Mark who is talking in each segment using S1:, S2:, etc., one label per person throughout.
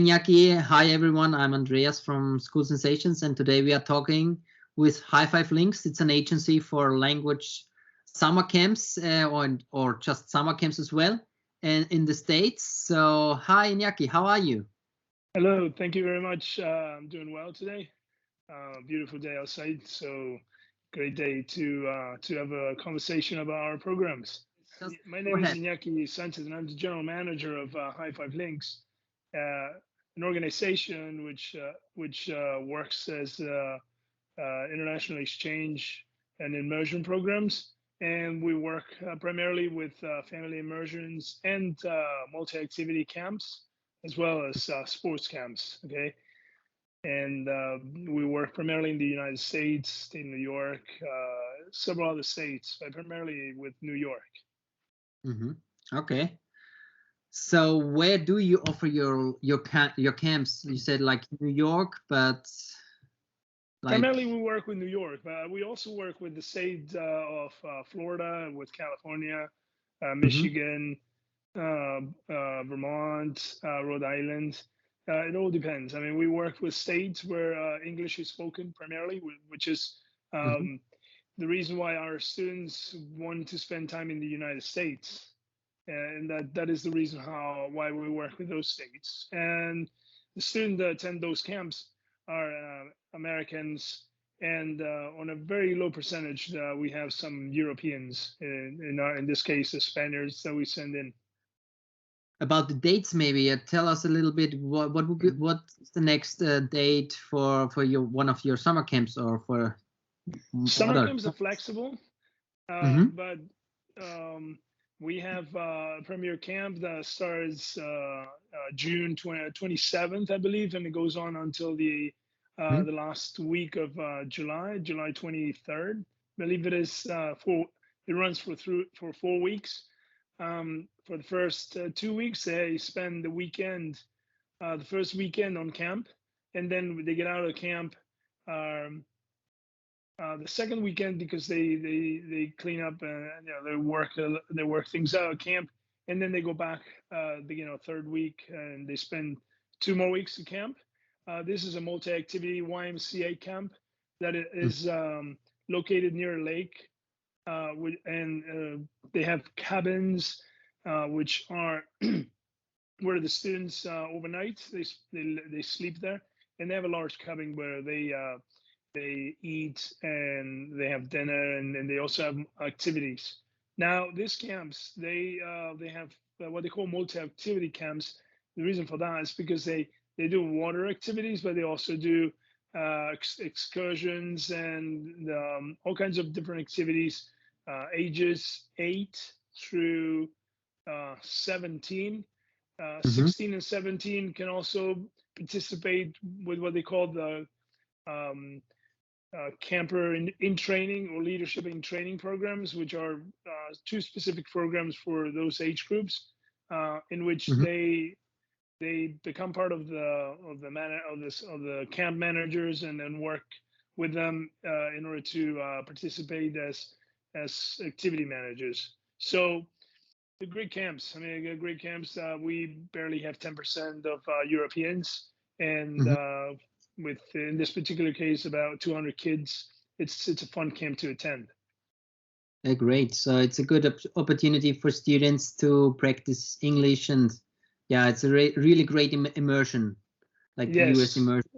S1: Iñaki. Hi, everyone. I'm Andreas from School Sensations, and today we are talking with High Five Links. It's an agency for language summer camps or just summer camps as well, and in the States. So, hi, Iñaki. How are you?
S2: Hello. Thank you very much. I'm doing well today. Beautiful day outside, so great day to have a conversation about our programs. My name is Iñaki Sanchez, and I'm the general manager of High Five Links, an organization which works as international exchange and immersion programs. And we work primarily with family immersions and multi-activity camps, as well as sports camps. Okay. And we work primarily in the United States, in New York, several other states, but primarily with New York.
S1: Okay. So where do you offer your camps? You said like New York, but
S2: primarily we work with New York, but we also work with the state of Florida, with California, Michigan, Vermont, Rhode Island. It all depends. I mean, we work with states where English is spoken primarily, which is the reason why our students want to spend time in the United States. And that is the reason why we work with those states. And the students that attend those camps are Americans, and on a very low percentage, we have some Europeans. In this case, the Spaniards that we send in.
S1: About the dates, maybe tell us a little bit what's the next date for one of your summer camps, or for
S2: summer camps are flexible, but we have a premier camp that starts June 27th, I believe, and it goes on until the last week of July 23rd. I believe it is it runs for 4 weeks. For the first 2 weeks, they spend the weekend, the first weekend on camp, and then they get out of camp the second weekend because they clean up and they work things out at camp, and then they go back the third week and they spend 2 more weeks at camp. This is a multi-activity YMCA camp that is located near a lake, and they have cabins which are where the students overnight. They sleep there, and they have a large cabin where they eat and they have dinner, and they also have activities. Now, these camps, they have what they call multi-activity camps. The reason for that is because they do water activities, but they also do excursions and all kinds of different activities, ages 8 through 17. 16 and 17 can also participate with what they call the camper in training or leadership in training programs, which are 2 specific programs for those age groups, in which they become part of the camp managers and then work with them in order to participate as activity managers. So the great camps. I mean, great camps. We barely have 10% of Europeans, and in this particular case, about 200 kids. It's a fun camp to attend.
S1: Great. So it's a good opportunity for students to practice English, and yeah, it's a really great immersion, like US immersion.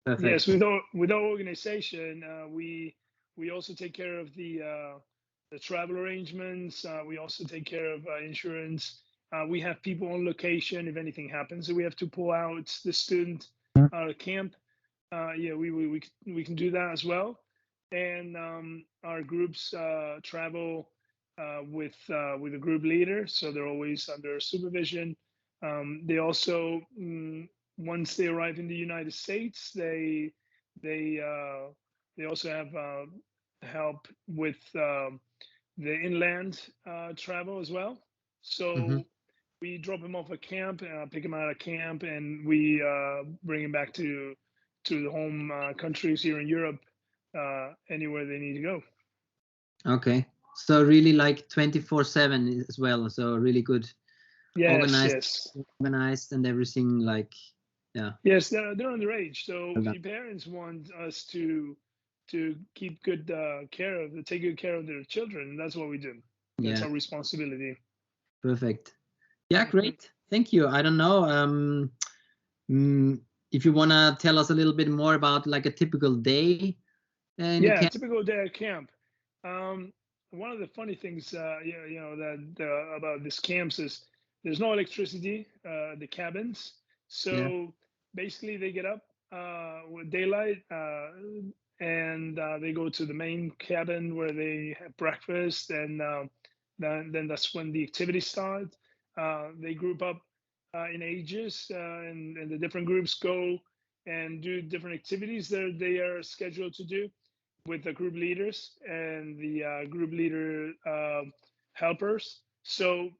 S2: Perfect. Yes, with our organization, we also take care of the travel arrangements. We also take care of insurance. We have people on location if anything happens. So we have to pull out the student out of camp. We can do that as well. And our groups travel with a group leader, so they're always under supervision. They also, once they arrive in the United States, they also have help with the inland travel as well. So we drop them off at camp, pick them out of camp, and we bring them back to the home countries here in Europe, anywhere they need to go.
S1: Okay, so really like 24/7 as well. So really good,
S2: organized
S1: and everything, like Yeah.
S2: Yes, they're underage. So the parents want us to keep good care of, take good care of their children. That's what we do. That's
S1: Yeah.
S2: our responsibility.
S1: Perfect. Yeah, great. Thank you. I don't know if you want to tell us a little bit more about like a typical day.
S2: Yeah, typical day at camp. One of the funny things, that about these camps is there's no electricity. The cabins. So basically, they get up with daylight, and they go to the main cabin where they have breakfast, and then that's when the activities start. They group up in ages, and the different groups go and do different activities that they are scheduled to do with the group leaders and the group leader helpers. So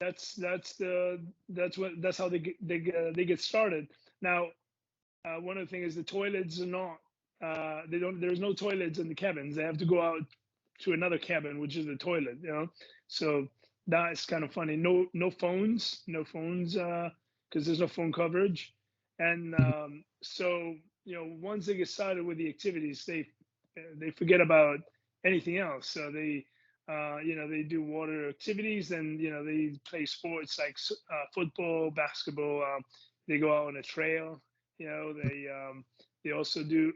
S2: that's how they get started. Now, one of the things is the toilets are not there's no toilets in the cabins. They have to go out to another cabin, which is the toilet. So that's kind of funny. No phones, because there's no phone coverage, and so once they get started with the activities, they forget about anything else. So they they do water activities, and they play sports like football, basketball. They go out on a trail. They also do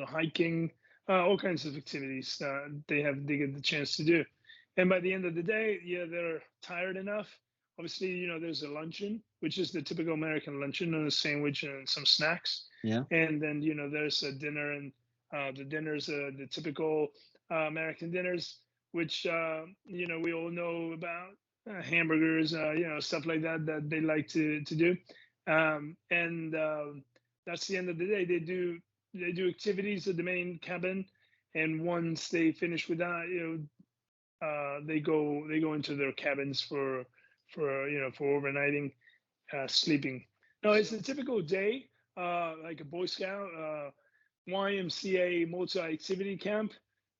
S2: hiking, all kinds of activities they get the chance to do. And by the end of the day, they're tired enough. Obviously, there's a luncheon, which is the typical American luncheon, and a sandwich and some snacks.
S1: Yeah.
S2: And then there's a dinner, and the dinners, the typical American dinners, which we all know about, hamburgers, stuff like that they like to do. And that's the end of the day. They do activities at the main cabin, and once they finish with that, they go into their cabins for overnighting, sleeping. No, it's a typical day, like a Boy Scout, YMCA multi-activity camp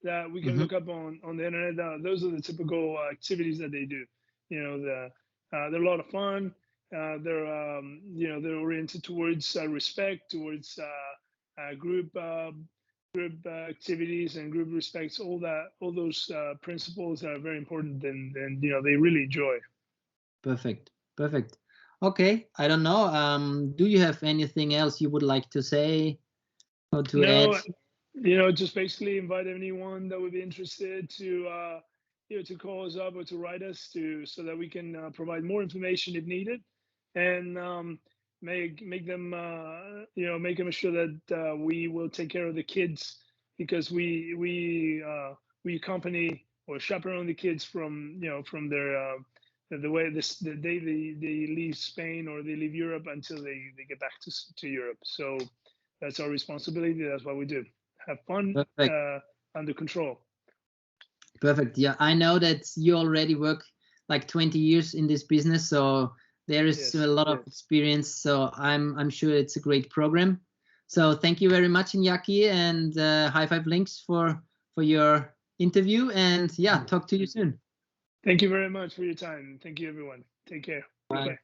S2: that we can look up on the internet. Those are the typical activities that they do. They're a lot of fun. They're oriented towards respect, towards group activities and group respects. All those principles are very important, and they really enjoy.
S1: Perfect. Okay, I don't know. Do you have anything else you would like to say or to add?
S2: Just basically invite anyone that would be interested to to call us up or to write us so that we can provide more information if needed, and make them sure that we will take care of the kids, because we accompany or chaperone the kids from from their the day they leave Spain or they leave Europe until they get back to Europe. So that's our responsibility. That's what we do. Have fun, under control.
S1: Perfect. Yeah, I know that you already work like 20 years in this business, so there is a lot of experience. So I'm sure it's a great program. So thank you very much, Iñaki, and High Five Links for your interview. And talk to you soon.
S2: Thank you very much for your time. Thank you, everyone. Take care.
S1: Bye.